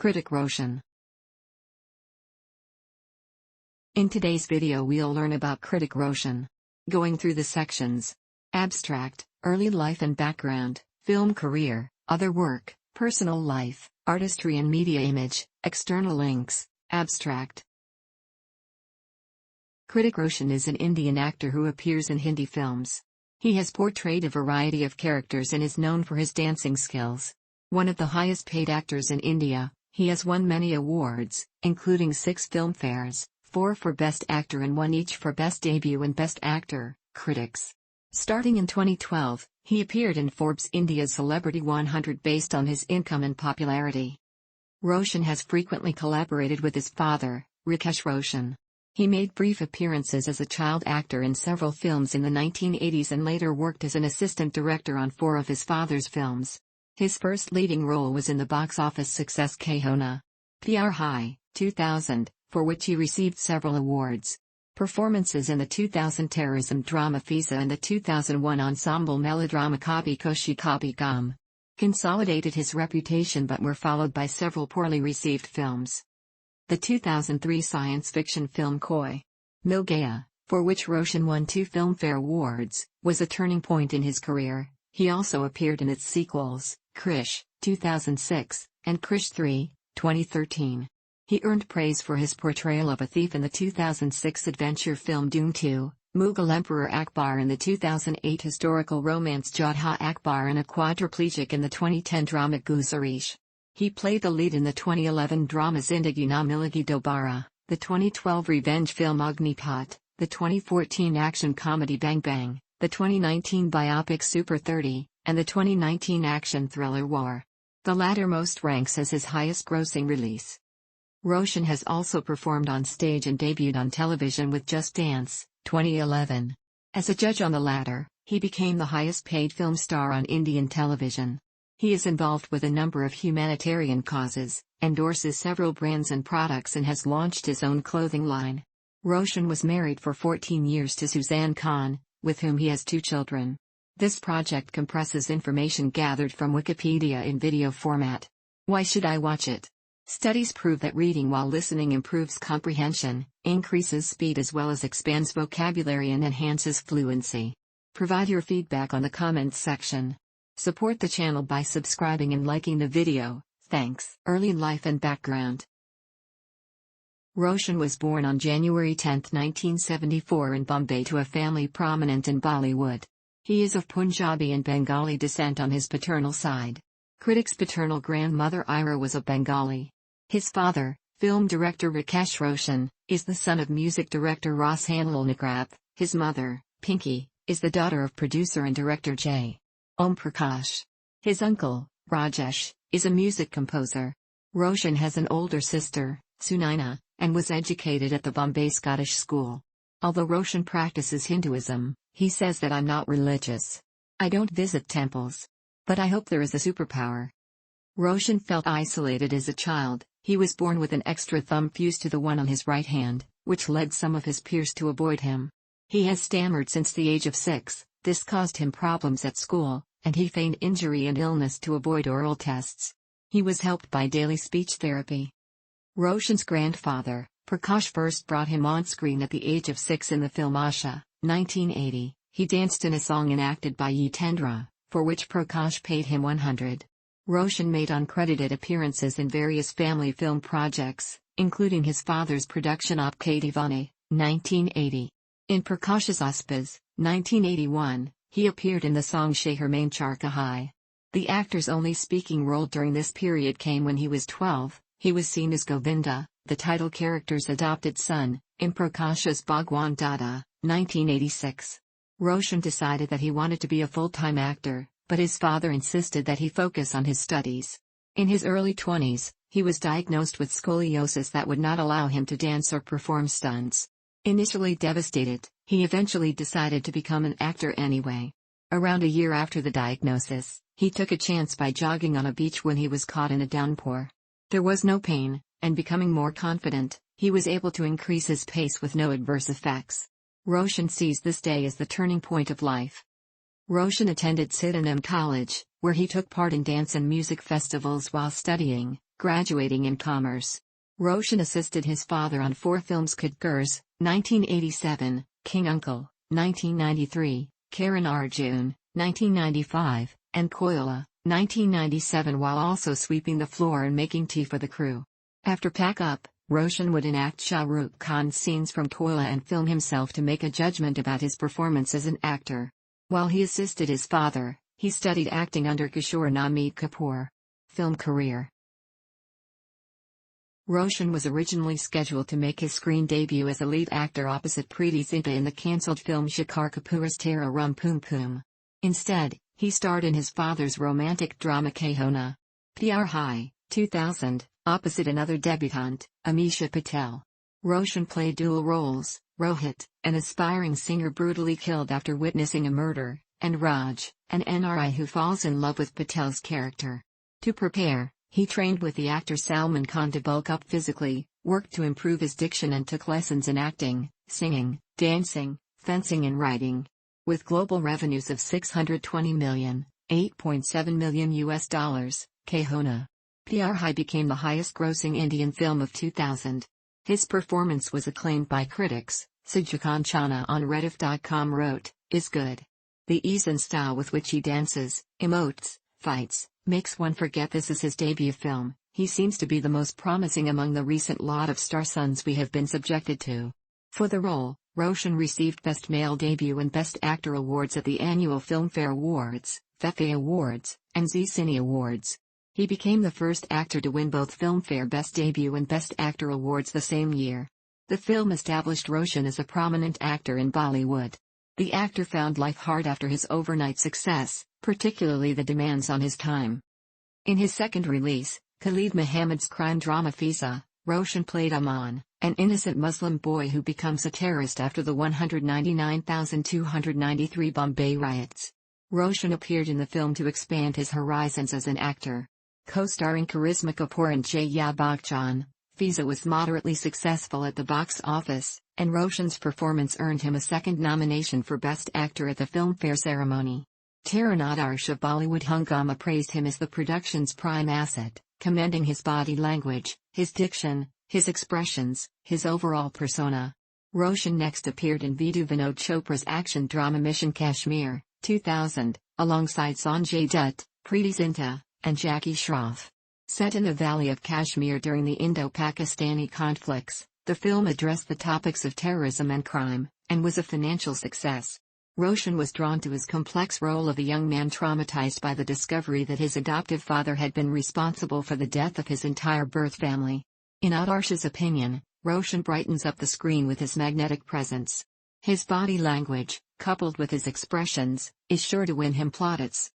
Hrithik Roshan. In today's video we'll learn about Hrithik Roshan. Going through the sections: abstract, early life and background, film career, other work, personal life, artistry and media image, external links. Abstract. Hrithik Roshan is an Indian actor who appears in Hindi films. He has portrayed a variety of characters and is known for his dancing skills. One of the highest paid actors in India, he has won many awards, including 6 Filmfares, 4 for Best Actor and 1 each for Best Debut and Best Actor, Critics. Starting in 2012, he appeared in Forbes India's Celebrity 100 based on his income and popularity. Roshan has frequently collaborated with his father, Hrithik Roshan. He made brief appearances as a child actor in several films in the 1980s and later worked as an assistant director on 4 of his father's films. His first leading role was in the box office success Khilona Pyar Hai, 2000, for which he received several awards. Performances in the 2000 terrorism drama Fiza and the 2001 ensemble melodrama Kabhi Khushi Kabhi Gham consolidated his reputation but were followed by several poorly received films. The 2003 science fiction film Koi Mil Gaya, for which Roshan won 2 Filmfare Awards, was a turning point in his career. He also appeared in its sequels, Krish, 2006, and Krish 3, 2013. He earned praise for his portrayal of a thief in the 2006 adventure film Doom 2, Mughal Emperor Akbar in the 2008 historical romance Jodha Akbar and a quadriplegic in the 2010 drama Guzarish. He played the lead in the 2011 drama Zindagi Na Milegi Dobara, the 2012 revenge film Agnipat, the 2014 action comedy Bang Bang, the 2019 biopic Super 30, and the 2019 action thriller War. The latter most ranks as his highest-grossing release. Roshan has also performed on stage and debuted on television with Just Dance, 2011. As a judge on the latter, he became the highest-paid film star on Indian television. He is involved with a number of humanitarian causes, endorses several brands and products and has launched his own clothing line. Roshan was married for 14 years to Suzanne Khan, with whom he has 2 children. This project compresses information gathered from Wikipedia in video format. Why should I watch it? Studies prove that reading while listening improves comprehension, increases speed as well as expands vocabulary and enhances fluency. Provide your feedback on the comments section. Support the channel by subscribing and liking the video, thanks. Early life and background. Roshan was born on January 10, 1974 in Bombay to a family prominent in Bollywood. He is of Punjabi and Bengali descent on his paternal side. Hrithik's paternal grandmother Ira was a Bengali. His father, film director Hrithik Roshan, is the son of music director Ras Nagrab. His mother, Pinky, is the daughter of producer and director J. Om Prakash. His uncle, Rajesh, is a music composer. Roshan has an older sister, Sunaina, and was educated at the Bombay Scottish School. Although Roshan practices Hinduism, he says that I'm not religious. I don't visit temples. But I hope there is a superpower. Roshan felt isolated as a child. He was born with an extra thumb fused to the one on his right hand, which led some of his peers to avoid him. He has stammered since the age of 6. This caused him problems at school, and he feigned injury and illness to avoid oral tests. He was helped by daily speech therapy. Roshan's grandfather, Prakash, first brought him on screen at the age of 6 in the film Asha, 1980. He danced in a song enacted by Yitendra, for which Prakash paid him 100. Roshan made uncredited appearances in various family film projects, including his father's production Aapke Deevane, 1980. In Prakash's Auspice, 1981, he appeared in the song Sheher Main Char Kahai. The actor's only speaking role during this period came when he was 12. He was seen as Govinda, the title character's adopted son, in Prakash's Bhagwan Dada, 1986. Roshan decided that he wanted to be a full-time actor, but his father insisted that he focus on his studies. In his early 20s, he was diagnosed with scoliosis that would not allow him to dance or perform stunts. Initially devastated, he eventually decided to become an actor anyway. Around a year after the diagnosis, he took a chance by jogging on a beach when he was caught in a downpour. There was no pain, and becoming more confident, he was able to increase his pace with no adverse effects. Roshan sees this day as the turning point of life. Roshan attended Sydenham College, where he took part in dance and music festivals while studying, graduating in commerce. Roshan assisted his father on 4 films: Khadgars, 1987, King Uncle, 1993, Karan Arjun, 1995, and Koila, 1997, while also sweeping the floor and making tea for the crew. After pack up, Roshan would enact Shah Rukh Khan's scenes from Koila and film himself to make a judgment about his performance as an actor. While he assisted his father, he studied acting under Kishore Namit Kapoor. Film career. Roshan was originally scheduled to make his screen debut as a lead actor opposite Preeti Zinta in the cancelled film Shekhar Kapoor's Tera Rum Poom Poom. Instead, he starred in his father's romantic drama Kahona. Pyar Hai, 2000, opposite another debutante, Amisha Patel. Roshan played dual roles: Rohit, an aspiring singer brutally killed after witnessing a murder, and Raj, an NRI who falls in love with Patel's character. To prepare, he trained with the actor Salman Khan to bulk up physically, worked to improve his diction, and took lessons in acting, singing, dancing, fencing and writing. With global revenues of $620 million, $8.7 million US, Kahona. Pyar Hai became the highest-grossing Indian film of 2000. His performance was acclaimed by critics. Sujakan Chana on Rediff.com wrote, "Is good. The ease and style with which he dances, emotes, fights, makes one forget this is his debut film. He seems to be the most promising among the recent lot of star sons we have been subjected to." For the role, Roshan received Best Male Debut and Best Actor awards at the annual Filmfare Awards, FEFE Awards, and Zee Cine Awards. He became the first actor to win both Filmfare Best Debut and Best Actor awards the same year. The film established Roshan as a prominent actor in Bollywood. The actor found life hard after his overnight success, particularly the demands on his time. In his second release, Khalid Mohammed's crime drama Fiza, Roshan played Aman, an innocent Muslim boy who becomes a terrorist after the 199,293 Bombay riots. Roshan appeared in the film to expand his horizons as an actor. Co-starring Karisma Kapoor and Jaya Bachchan, Fiza was moderately successful at the box office, and Roshan's performance earned him a second nomination for Best Actor at the Filmfare ceremony. Taranadarsha of Bollywood Hungama praised him as the production's prime asset, commending his body language, his diction, his expressions, his overall persona. Roshan next appeared in Vidhu Vinod Chopra's action drama Mission Kashmir, 2000, alongside Sanjay Dutt, Preeti Zinta, and Jackie Shroff. Set in the Valley of Kashmir during the Indo-Pakistani conflicts, the film addressed the topics of terrorism and crime, and was a financial success. Roshan was drawn to his complex role of a young man traumatized by the discovery that his adoptive father had been responsible for the death of his entire birth family. In Adarsh's opinion, Roshan brightens up the screen with his magnetic presence. His body language, coupled with his expressions, is sure to win him plaudits.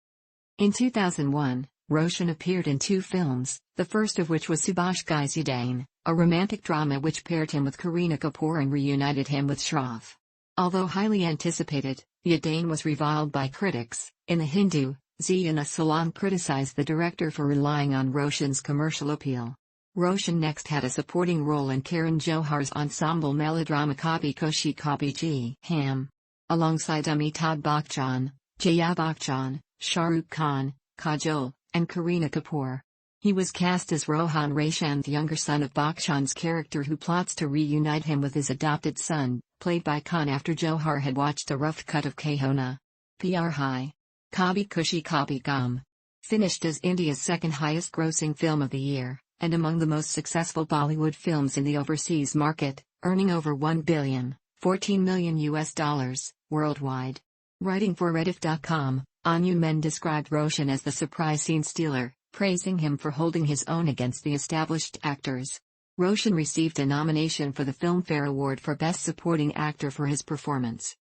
In 2001, Roshan appeared in 2 films, the first of which was Subhash Ghai's Yadain, a romantic drama which paired him with Kareena Kapoor and reunited him with Shroff. Although highly anticipated, Yadain was reviled by critics. In The Hindu, Zia Salam criticized the director for relying on Roshan's commercial appeal. Roshan next had a supporting role in Karan Johar's ensemble melodrama Kabhi Khushi Kabhi Gham, alongside Amitabh Bachchan, Jaya Bachchan, Shah Rukh Khan, Kajol, and Kareena Kapoor. He was cast as Rohan Raishan, the younger son of Bachchan's character who plots to reunite him with his adopted son, played by Khan after Johar had watched a rough cut of Kahona. Pyar Hai. Kabhi Khushi Kabhi Gham. Finished as India's second highest grossing film of the year, and among the most successful Bollywood films in the overseas market, earning over $1 billion, $14 million US, worldwide. Writing for Rediff.com, Anu Men described Roshan as the surprise scene stealer, praising him for holding his own against the established actors. Roshan received a nomination for the Filmfare Award for Best Supporting Actor for his performance.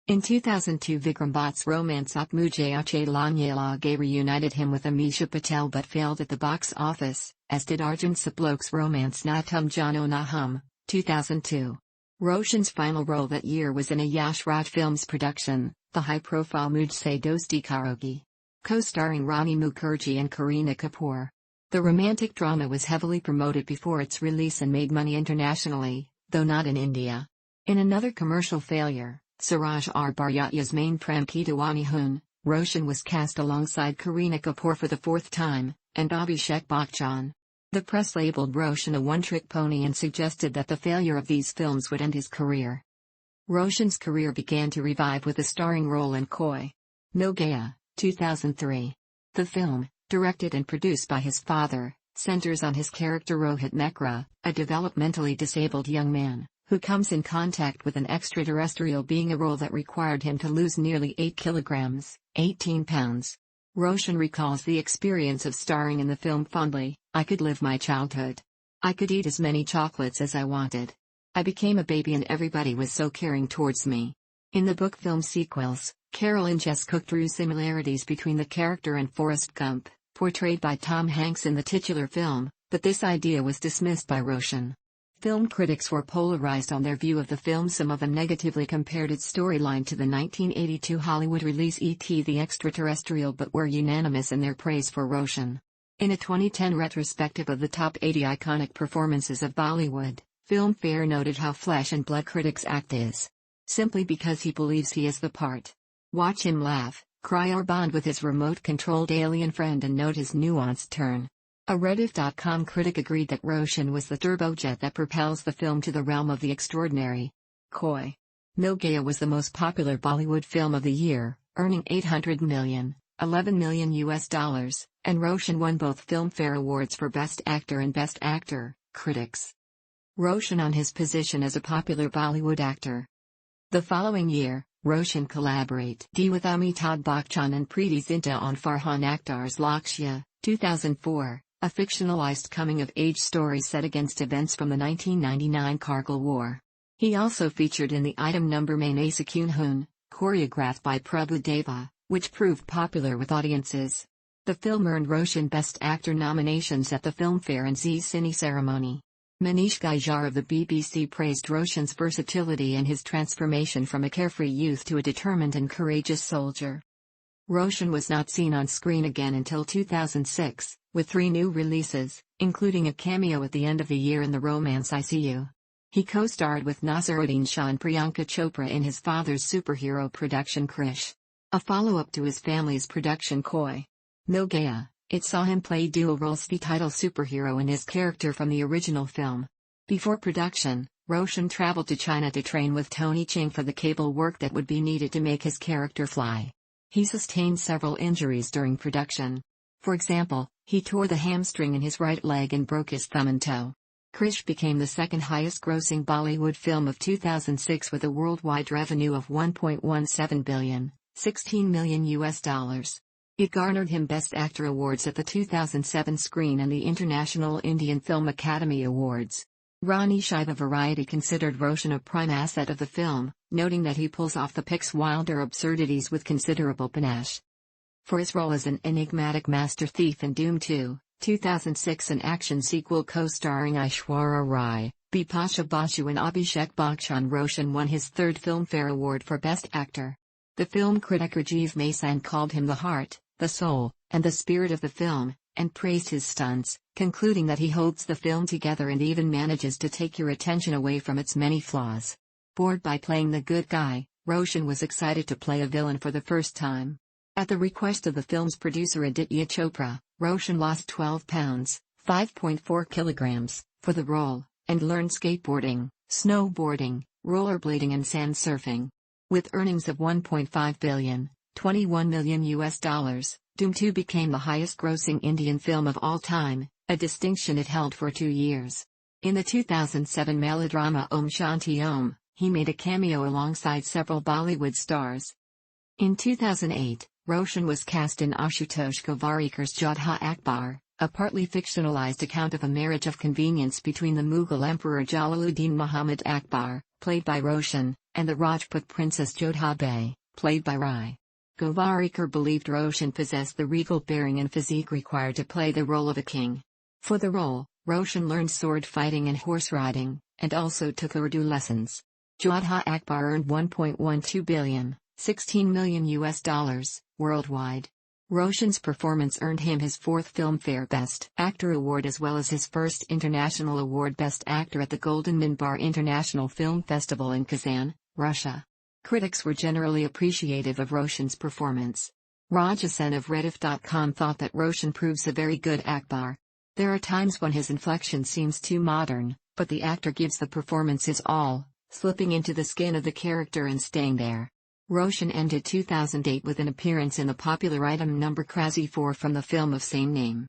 In 2002, Vikram Bhatt's romance Aap Mujhe Achhe Lage Lage reunited him with Amisha Patel but failed at the box office, as did Arjun Saplok's romance Na Tum Jano Na Hum, 2002. Roshan's final role that year was in a Yash Raj Films production, the high-profile Mujhse Dosti Karogi, co-starring Rani Mukherjee and Kareena Kapoor. The romantic drama was heavily promoted before its release and made money internationally, though not in India. In another commercial failure, Suraj R. Bharyatya's main Prem Ki Diwani Hun, Roshan was cast alongside Kareena Kapoor for the 4th time, and Abhishek Bachchan. The press labeled Roshan a one-trick pony and suggested that the failure of these films would end his career. Roshan's career began to revive with a starring role in Koi No Gaya, 2003. The film, directed and produced by his father, centers on his character Rohit Mehra, a developmentally disabled young man, who comes in contact with an extraterrestrial being, a role that required him to lose nearly 8 kilograms, 18 pounds. Roshan recalls the experience of starring in the film fondly. "I could live my childhood. I could eat as many chocolates as I wanted. I became a baby and everybody was so caring towards me." In the book-film sequels, Carol and Jess Cook drew similarities between the character and Forrest Gump, portrayed by Tom Hanks in the titular film, but this idea was dismissed by Roshan. Film critics were polarized on their view of the film. Some of them negatively compared its storyline to the 1982 Hollywood release E.T. the Extraterrestrial, but were unanimous in their praise for Roshan. In a 2010 retrospective of the top 80 iconic performances of Bollywood, Filmfare noted how flesh and blood critics act is. Simply because he believes he is the part. Watch him laugh, cry or bond with his remote-controlled alien friend and note his nuanced turn. A Rediff.com critic agreed that Roshan was the turbojet that propels the film to the realm of the extraordinary. Koi No Gaya was the most popular Bollywood film of the year, earning $800 million, $11 million US, and Roshan won both Filmfare Awards for Best Actor and Best Actor, critics. Roshan on his position as a popular Bollywood actor. The following year, Roshan collaborated with Amitabh Bachchan and Preeti Zinta on Farhan Akhtar's Lakshya, 2004, a fictionalized coming-of-age story set against events from the 1999 Kargil War. He also featured in the item number Maine Sakun Hoon, choreographed by Prabhu Deva, which proved popular with audiences. The film earned Roshan Best Actor nominations at the Filmfare and Zee Cine ceremony. Manish Gaijar of the BBC praised Roshan's versatility and his transformation from a carefree youth to a determined and courageous soldier. Roshan was not seen on screen again until 2006, with 3 new releases, including a cameo at the end of the year in the romance ICU. He co-starred with Naseeruddin Shah and Priyanka Chopra in his father's superhero production Krish. A follow-up to his family's production Koi No Gaya, it saw him play dual roles, the title superhero and his character from the original film. Before production, Roshan traveled to China to train with Tony Ching for the cable work that would be needed to make his character fly. He sustained several injuries during production. For example, he tore the hamstring in his right leg and broke his thumb and toe. Krish became the second highest-grossing Bollywood film of 2006 with a worldwide revenue of $1.17 billion, $16 million US. It garnered him Best Actor awards at the 2007 Screen and the International Indian Film Academy Awards. Ronnie Shiva Variety considered Roshan a prime asset of the film, noting that he pulls off the Pic's wilder absurdities with considerable panache. For his role as an enigmatic master thief in Doom 2, 2006, an action sequel co-starring Aishwarya Rai, Bipasha Basu and Abhishek Bachchan, Roshan won his 3rd Filmfare Award for Best Actor. The film critic Rajiv Masan called him the heart, the soul, and the spirit of the film, and praised his stunts, concluding that he holds the film together and even manages to take your attention away from its many flaws. Bored by playing the good guy, Roshan was excited to play a villain for the first time. At the request of the film's producer Aditya Chopra, Roshan lost 12 pounds, 5.4 kilograms, for the role, and learned skateboarding, snowboarding, rollerblading and sand surfing. With earnings of $1.5 billion, $21 million US, Doom 2 became the highest-grossing Indian film of all time, a distinction it held for 2 years. In the 2007 melodrama Om Shanti Om, he made a cameo alongside several Bollywood stars. In 2008, Roshan was cast in Ashutosh Govarikkar's Jodha Akbar, a partly fictionalized account of a marriage of convenience between the Mughal Emperor Jalaluddin Muhammad Akbar, played by Roshan, and the Rajput princess Jodha Bay, played by Rai. Govarikar believed Roshan possessed the regal bearing and physique required to play the role of a king. For the role, Roshan learned sword fighting and horse riding, and also took Urdu lessons. Jodha Akbar earned $1.12 billion, $16 million US, worldwide. Roshan's performance earned him his 4th Filmfare Best Actor award as well as his 1st International Award Best Actor at the Golden Minbar International Film Festival in Kazan, Russia. Critics were generally appreciative of Roshan's performance. Rajasen of Rediff.com thought that Roshan proves a very good Akbar. There are times when his inflection seems too modern, but the actor gives the performance his all, slipping into the skin of the character and staying there. Roshan ended 2008 with an appearance in the popular item number Crazy 4 from the film of same name.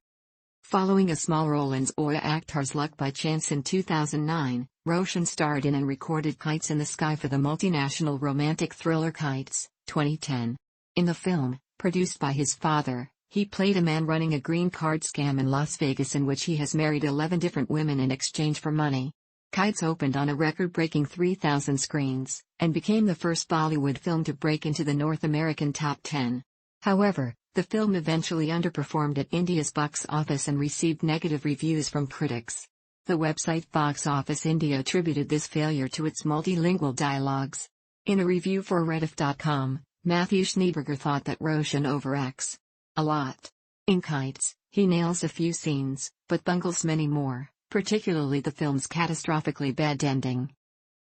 Following a small role in Zoya Akhtar's Luck by Chance in 2009, Roshan starred in and recorded Kites in the Sky for the multinational romantic thriller Kites, 2010. In the film, produced by his father, he played a man running a green card scam in Las Vegas in which he has married 11 different women in exchange for money. Kites opened on a record-breaking 3,000 screens, and became the first Bollywood film to break into the North American top 10. However, the film eventually underperformed at India's box office and received negative reviews from critics. The website Box Office India attributed this failure to its multilingual dialogues. In a review for Rediff.com, Matthew Schneeberger thought that Roshan overacts a lot. In Kites, he nails a few scenes, but bungles many more, particularly the film's catastrophically bad ending.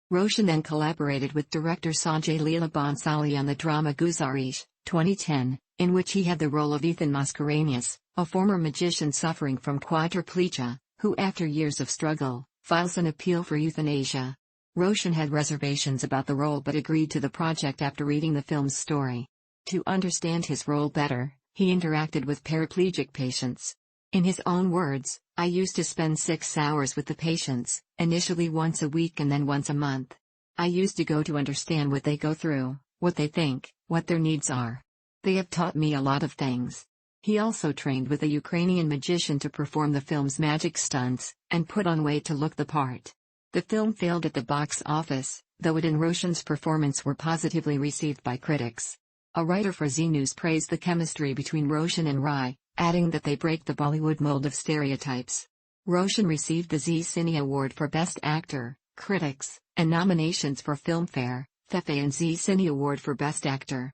Roshan then collaborated with director Sanjay Leela Bhansali on the drama Guzarish, 2010, in which he had the role of Ethan Mascarenhas, a former magician suffering from quadriplegia, who after years of struggle, files an appeal for euthanasia. Roshan had reservations about the role but agreed to the project after reading the film's story. To understand his role better, he interacted with paraplegic patients. In his own words, "I used to spend 6 hours with the patients, initially once a week and then once a month. I used to go to understand what they go through, what they think, what their needs are. They have taught me a lot of things." He also trained with a Ukrainian magician to perform the film's magic stunts, and put on weight to look the part. The film failed at the box office, though it and Roshan's performance were positively received by critics. A writer for Z News praised the chemistry between Roshan and Rai, adding that they break the Bollywood mold of stereotypes. Roshan received the Zee Cine Award for Best Actor, Critics, and nominations for Filmfare, FEFE and Zee Cine Award for Best Actor.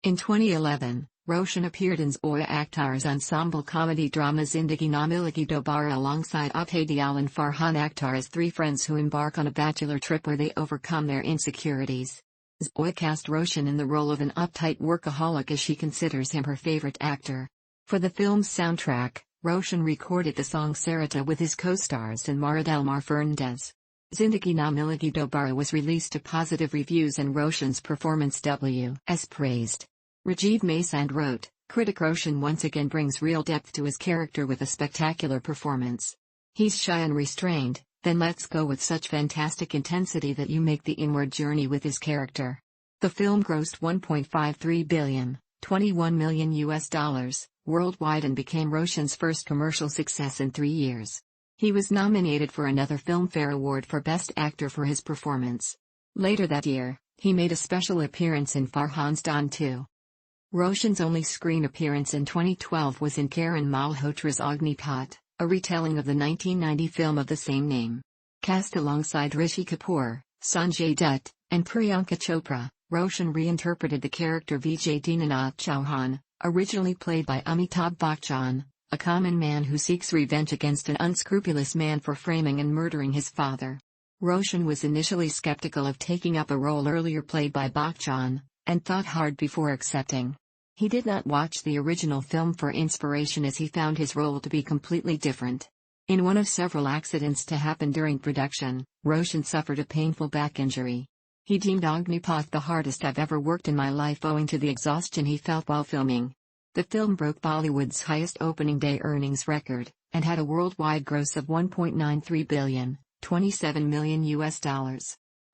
In 2011, Roshan appeared in Zoya Akhtar's ensemble comedy drama Zindagi Na Milegi Dobara alongside Abhay Deol and Farhan Akhtar as three friends who embark on a bachelor trip where they overcome their insecurities. Zoya cast Roshan in the role of an uptight workaholic as she considers him her favorite actor. For the film's soundtrack, Roshan recorded the song Sarita with his co-stars and Mara Delmar Fernandez. Zindagi Na Milegi Dobara was released to positive reviews and Roshan's performance was praised. Rajiv Masand wrote, "Hrithik Roshan once again brings real depth to his character with a spectacular performance. He's shy and restrained, then lets go with such fantastic intensity that you make the inward journey with his character." The film grossed $1.53 billion, $21 million worldwide and became Roshan's first commercial success in 3 years. He was nominated for another Filmfare Award for Best Actor for his performance. Later that year, he made a special appearance in Farhan's Don 2. Roshan's only screen appearance in 2012 was in Karan Malhotra's Agnipat, a retelling of the 1990 film of the same name. Cast alongside Rishi Kapoor, Sanjay Dutt, and Priyanka Chopra, Roshan reinterpreted the character Vijay Dinanath Chauhan, originally played by Amitabh Bachchan, a common man who seeks revenge against an unscrupulous man for framing and murdering his father. Roshan was initially skeptical of taking up a role earlier played by Bachchan, and thought hard before accepting. He did not watch the original film for inspiration as he found his role to be completely different. In one of several accidents to happen during production, Roshan suffered a painful back injury. He deemed Agnipath the hardest I've ever worked in my life owing to the exhaustion he felt while filming. The film broke Bollywood's highest opening day earnings record, and had a worldwide gross of $1.93 billion, $27 million.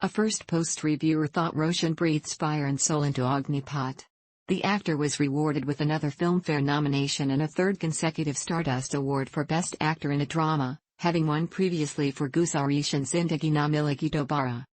A First Post reviewer thought Roshan breathes fire and soul into Agnipath. The actor was rewarded with another Filmfare nomination and a third consecutive Stardust Award for Best Actor in a Drama, having won previously for Guzarish and Zindagi Na Milegi Dobara.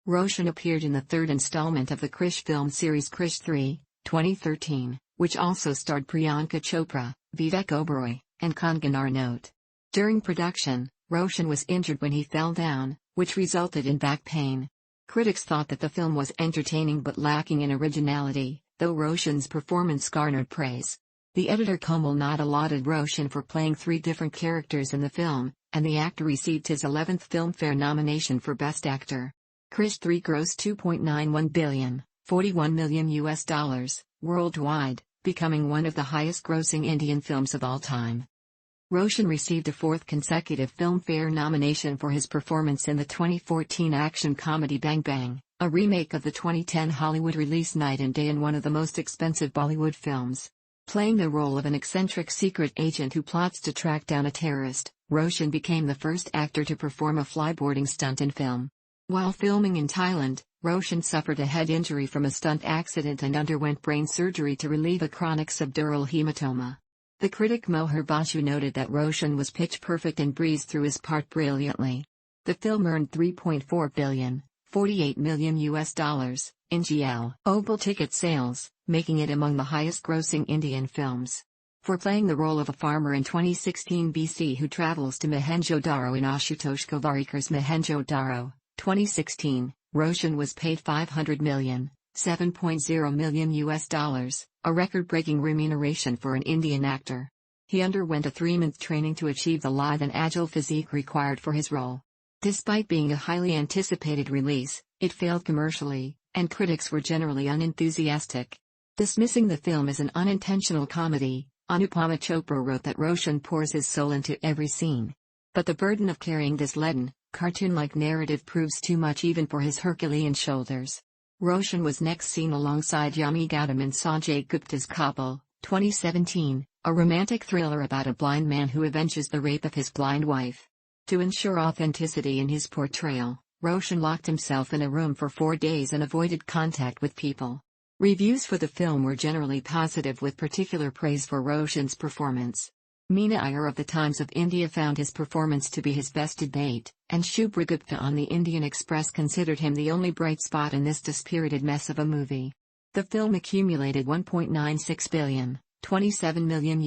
Roshan appeared in the third installment of the Krish film series Krish 3, 2013, which also starred Priyanka Chopra, Vivek Oberoi, and Kangana Ranaut. During production, Roshan was injured when he fell down, which resulted in back pain. Critics thought that the film was entertaining but lacking in originality, though Roshan's performance garnered praise. The editor Komal Nath allotted Roshan for playing 3 different characters in the film, and the actor received his 11th Filmfare nomination for Best Actor. Krish 3 grossed $2.91 billion, $41 million worldwide, becoming one of the highest-grossing Indian films of all time. Roshan received a fourth consecutive Filmfare nomination for his performance in the 2014 action comedy Bang Bang, a remake of the 2010 Hollywood release Night and Day and one of the most expensive Bollywood films. Playing the role of an eccentric secret agent who plots to track down a terrorist, Roshan became the first actor to perform a flyboarding stunt in film. While filming in Thailand, Roshan suffered a head injury from a stunt accident and underwent brain surgery to relieve a chronic subdural hematoma. The critic Mohar Basu noted that Roshan was pitch perfect and breezed through his part brilliantly. The film earned $3.4 billion, $48 million in global ticket sales, making it among the highest-grossing Indian films. For playing the role of a farmer in 2016 BC who travels to Mohenjo-Daro in Ashutosh Govarkar's Mohenjo-Daro, 2016, Roshan was paid $500 million, $7.0 million, a record-breaking remuneration for an Indian actor. He underwent a 3-month training to achieve the lithe and agile physique required for his role. Despite being a highly anticipated release, it failed commercially, and critics were generally unenthusiastic. Dismissing the film as an unintentional comedy, Anupama Chopra wrote that Roshan pours his soul into every scene. But the burden of carrying this leaden, cartoon-like narrative proves too much even for his Herculean shoulders. Roshan was next seen alongside Yami Gautam in Sanjay Gupta's Couple, 2017, a romantic thriller about a blind man who avenges the rape of his blind wife. To ensure authenticity in his portrayal, Roshan locked himself in a room for 4 days and avoided contact with people. Reviews for the film were generally positive with particular praise for Roshan's performance. Meena Iyer of the Times of India found his performance to be his best to date, and Shubhra Gupta on the Indian Express considered him the only bright spot in this dispirited mess of a movie. The film accumulated $1.96 billion, $27 million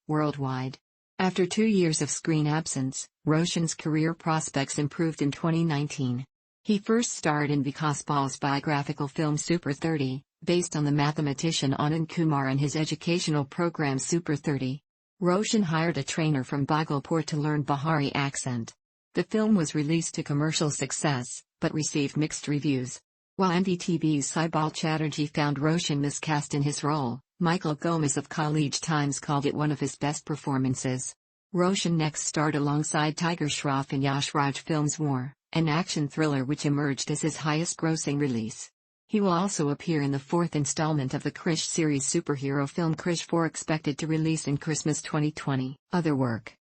worldwide. After 2 years of screen absence, Roshan's career prospects improved in 2019. He first starred in Vikas Bhal's biographical film Super 30, based on the mathematician Anand Kumar and his educational program Super 30. Roshan hired a trainer from Bhagalpur to learn Bihari accent. The film was released to commercial success, but received mixed reviews. While NDTV's Saibal Chatterjee found Roshan miscast in his role, Michael Gomez of College Times called it one of his best performances. Roshan next starred alongside Tiger Shroff in Yash Raj Films' War, an action thriller which emerged as his highest-grossing release. He will also appear in the 4th installment of the Krish series superhero film Krish 4 expected to release in Christmas 2020. Other work.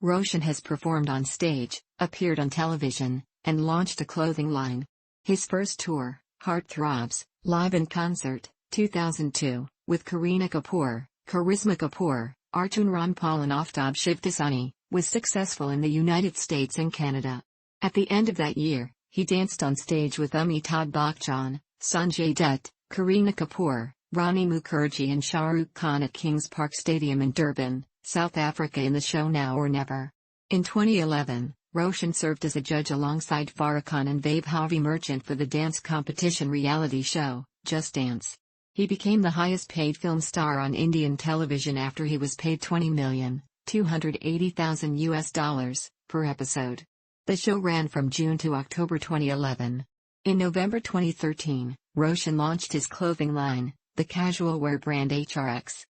Roshan has performed on stage, appeared on television, and launched a clothing line. His first tour, Heart Throbs, Live in Concert, 2002, with Kareena Kapoor, Karisma Kapoor, Arjun Rampal and Aftab Shivdasani, was successful in the United States and Canada. At the end of that year, he danced on stage with Amitabh Bachchan, Sanjay Dutt, Kareena Kapoor, Rani Mukherjee and Shah Rukh Khan at Kings Park Stadium in Durban, South Africa in the show Now or Never. In 2011, Roshan served as a judge alongside Farah Khan and Vaibhavi Merchant for the dance competition reality show, Just Dance. He became the highest-paid film star on Indian television after he was paid $20,280,000 per episode. The show ran from June to October 2011. In November 2013, Roshan launched his clothing line, the casual wear brand HRX.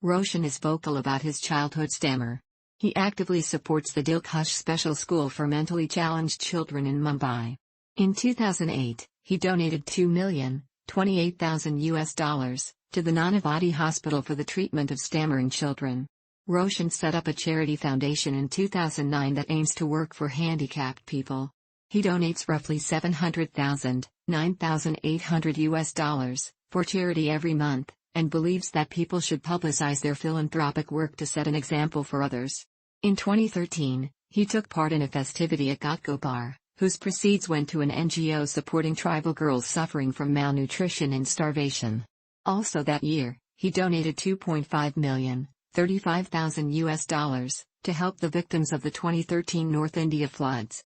Roshan is vocal about his childhood stammer. He actively supports the Dilkhush Special School for Mentally Challenged Children in Mumbai. In 2008, he donated $2,028,000 to the Nanavati Hospital for the treatment of stammering children. Roshan set up a charity foundation in 2009 that aims to work for handicapped people. He donates roughly $700,000, $9,800 for charity every month, and believes that people should publicize their philanthropic work to set an example for others. In 2013, he took part in a festivity at Gotgopar, whose proceeds went to an NGO supporting tribal girls suffering from malnutrition and starvation. Also that year, he donated $2.5 million. $35,000 to help the victims of the 2013 North India floods.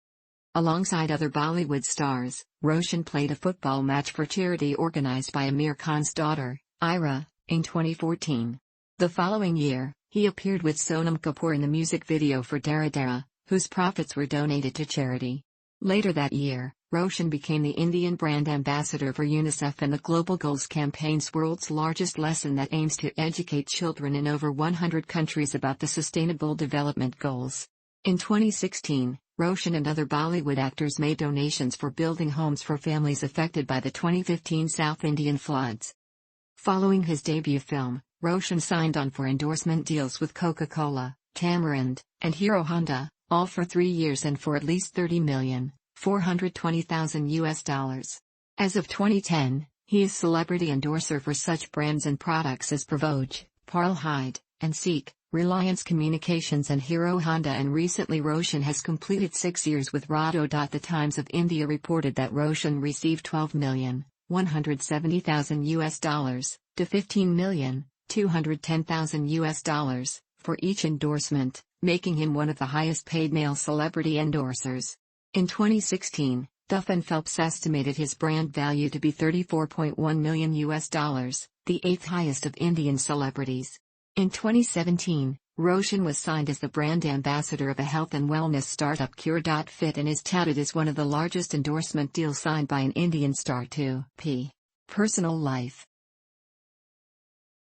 Alongside other Bollywood stars, Roshan played a football match for charity organized by Amir Khan's daughter, Ira, in 2014. The following year, he appeared with Sonam Kapoor in the music video for Dara Dara, whose profits were donated to charity. Later that year, Roshan became the Indian brand ambassador for UNICEF and the Global Goals campaign's world's largest lesson that aims to educate children in over 100 countries about the Sustainable Development Goals. In 2016, Roshan and other Bollywood actors made donations for building homes for families affected by the 2015 South Indian floods. Following his debut film, Roshan signed on for endorsement deals with Coca-Cola, Tamarind, and Hero Honda, all for 3 years and for at least $30,420,000. As of 2010, he is celebrity endorser for such brands and products as Pravoj, Parle Hyde, and Seek, Reliance Communications and Hero Honda, and recently Roshan has completed 6 years with Rado. The Times of India reported that Roshan received $12,170,000 to $15,210,000 for each endorsement, making him one of the highest paid male celebrity endorsers. In 2016, Duff & Phelps estimated his brand value to be $34.1 million, the 8th highest of Indian celebrities. In 2017, Roshan was signed as the brand ambassador of a health and wellness startup Cure.fit and is touted as one of the largest endorsement deals signed by an Indian star to P. Personal life.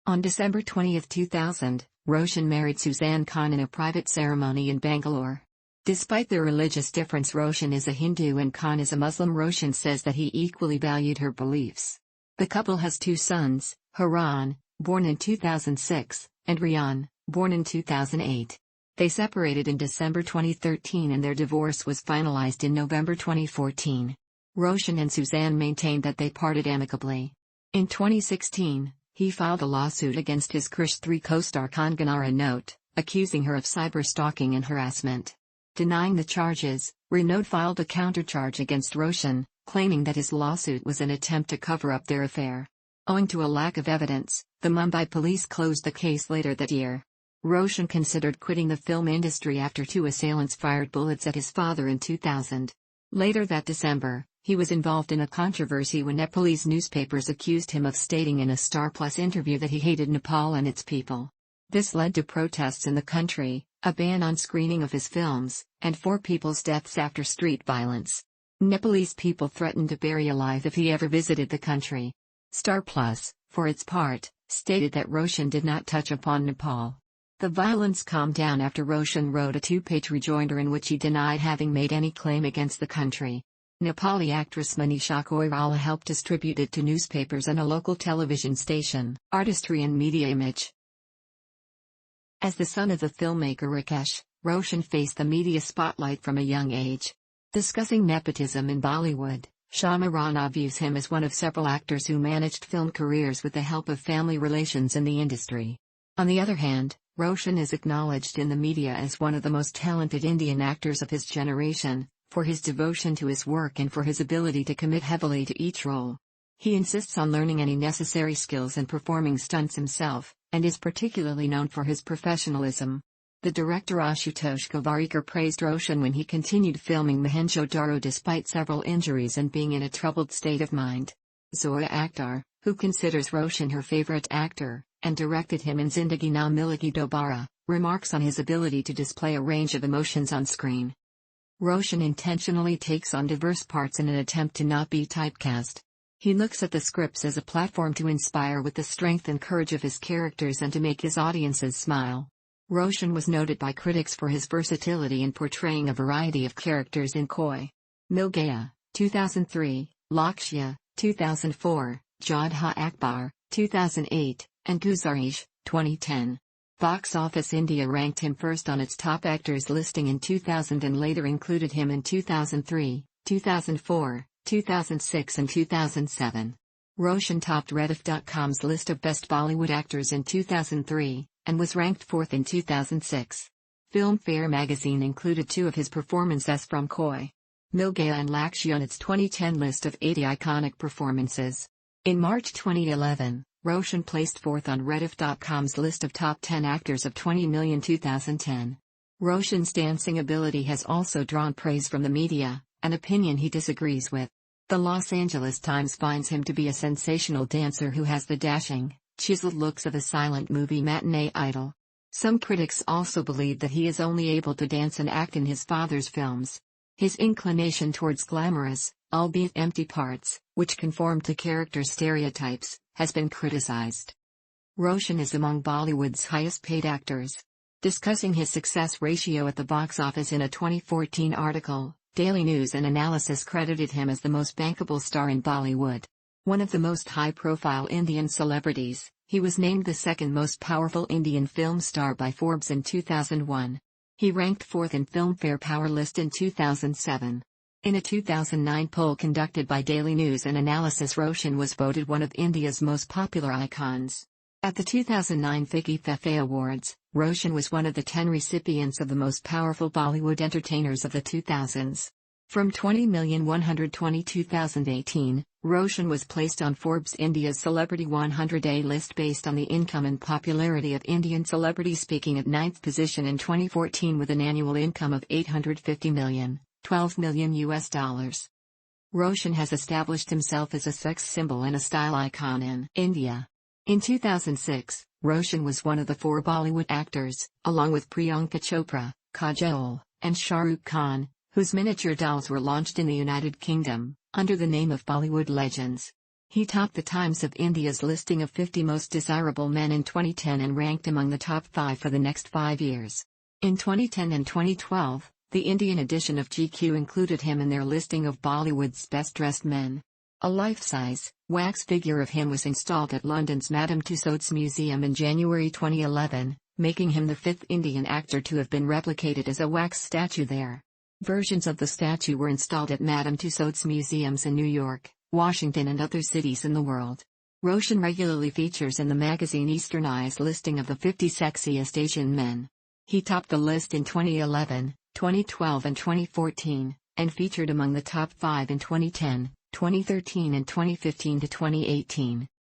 On December 20, 2000, Roshan married Suzanne Khan in a private ceremony in Bangalore. Despite their religious difference, Roshan is a Hindu and Khan is a Muslim. Roshan says that he equally valued her beliefs. The couple has 2 sons, Haran, born in 2006, and Rian, born in 2008. They separated in December 2013 and their divorce was finalized in November 2014. Roshan and Suzanne maintained that they parted amicably. In 2016, he filed a lawsuit against his Krish 3 co-star Kangana Ranaut, accusing her of cyber-stalking and harassment. Denying the charges, Ranaut filed a countercharge against Roshan, claiming that his lawsuit was an attempt to cover up their affair. Owing to a lack of evidence, the Mumbai police closed the case later that year. Roshan considered quitting the film industry after 2 assailants fired bullets at his father in 2000. Later that December, he was involved in a controversy when Nepalese newspapers accused him of stating in a Star Plus interview that he hated Nepal and its people. This led to protests in the country, a ban on screening of his films, and 4 people's deaths after street violence. Nepalese people threatened to bury alive if he ever visited the country. Star Plus, for its part, stated that Roshan did not touch upon Nepal. The violence calmed down after Roshan wrote a 2-page rejoinder in which he denied having made any claim against the country. Nepali actress Manisha Koirala helped distribute it to newspapers and a local television station, Artistry and Media Image. As the son of the filmmaker Rakesh, Roshan faced the media spotlight from a young age. Discussing nepotism in Bollywood, Shama Rana views him as one of several actors who managed film careers with the help of family relations in the industry. On the other hand, Roshan is acknowledged in the media as one of the most talented Indian actors of his generation, for his devotion to his work and for his ability to commit heavily to each role. He insists on learning any necessary skills and performing stunts himself, and is particularly known for his professionalism. The director Ashutosh Govarikar praised Roshan when he continued filming Mohenjo-daro despite several injuries and being in a troubled state of mind. Zoya Akhtar, who considers Roshan her favorite actor, and directed him in Zindagi Na Milegi Dobara, remarks on his ability to display a range of emotions on screen. Roshan intentionally takes on diverse parts in an attempt to not be typecast. He looks at the scripts as a platform to inspire with the strength and courage of his characters and to make his audiences smile. Roshan was noted by critics for his versatility in portraying a variety of characters in Koi, Mil Gaya, 2003, Lakshya, 2004, Jodha Akbar, 2008, and Guzarish, 2010. Box Office India ranked him first on its top actors listing in 2000 and later included him in 2003, 2004, 2006 and 2007. Roshan topped Rediff.com's list of best Bollywood actors in 2003, and was ranked 4th in 2006. Filmfare magazine included 2 of his performances from Koi, Mil Gaya and Lakshya on its 2010 list of 80 iconic performances. In March 2011, Roshan placed 4th on Rediff.com's list of top 10 actors of 20 million 2010. Roshan's dancing ability has also drawn praise from the media, an opinion he disagrees with. The Los Angeles Times finds him to be a sensational dancer who has the dashing, chiseled looks of a silent movie matinee idol. Some critics also believe that he is only able to dance and act in his father's films. His inclination towards glamorous, albeit empty parts, which conform to character stereotypes, has been criticized. Roshan is among Bollywood's highest-paid actors. Discussing his success ratio at the box office in a 2014 article, Daily News and Analysis credited him as the most bankable star in Bollywood. One of the most high-profile Indian celebrities, he was named the second most powerful Indian film star by Forbes in 2001. He ranked fourth in Filmfare Power List in 2007. In a 2009 poll conducted by Daily News and Analysis, Roshan was voted one of India's most popular icons. At the 2009 Filmfare Awards, Roshan was one of the 10 recipients of the most powerful Bollywood entertainers of the 2000s. From 20,122,018, Roshan was placed on Forbes India's Celebrity 100A list based on the income and popularity of Indian celebrities, peaking at 9th position in 2014 with an annual income of $850 million, $12 million. Roshan has established himself as a sex symbol and a style icon in India. In 2006, Roshan was one of the 4 Bollywood actors, along with Priyanka Chopra, Kajol, and Shah Rukh Khan, whose miniature dolls were launched in the United Kingdom, under the name of Bollywood Legends. He topped the Times of India's listing of 50 most desirable men in 2010 and ranked among the top 5 for the next 5 years. In 2010 and 2012, the Indian edition of GQ included him in their listing of Bollywood's best-dressed men. A life-size, wax figure of him was installed at London's Madame Tussauds Museum in January 2011, making him the 5th Indian actor to have been replicated as a wax statue there. Versions of the statue were installed at Madame Tussauds museums in New York, Washington and other cities in the world. Roshan regularly features in the magazine Eastern Eye's listing of the 50 sexiest Asian men. He topped the list in 2011, 2012 and 2014, and featured among the top 5 in 2010, 2013 and 2015 to 2018.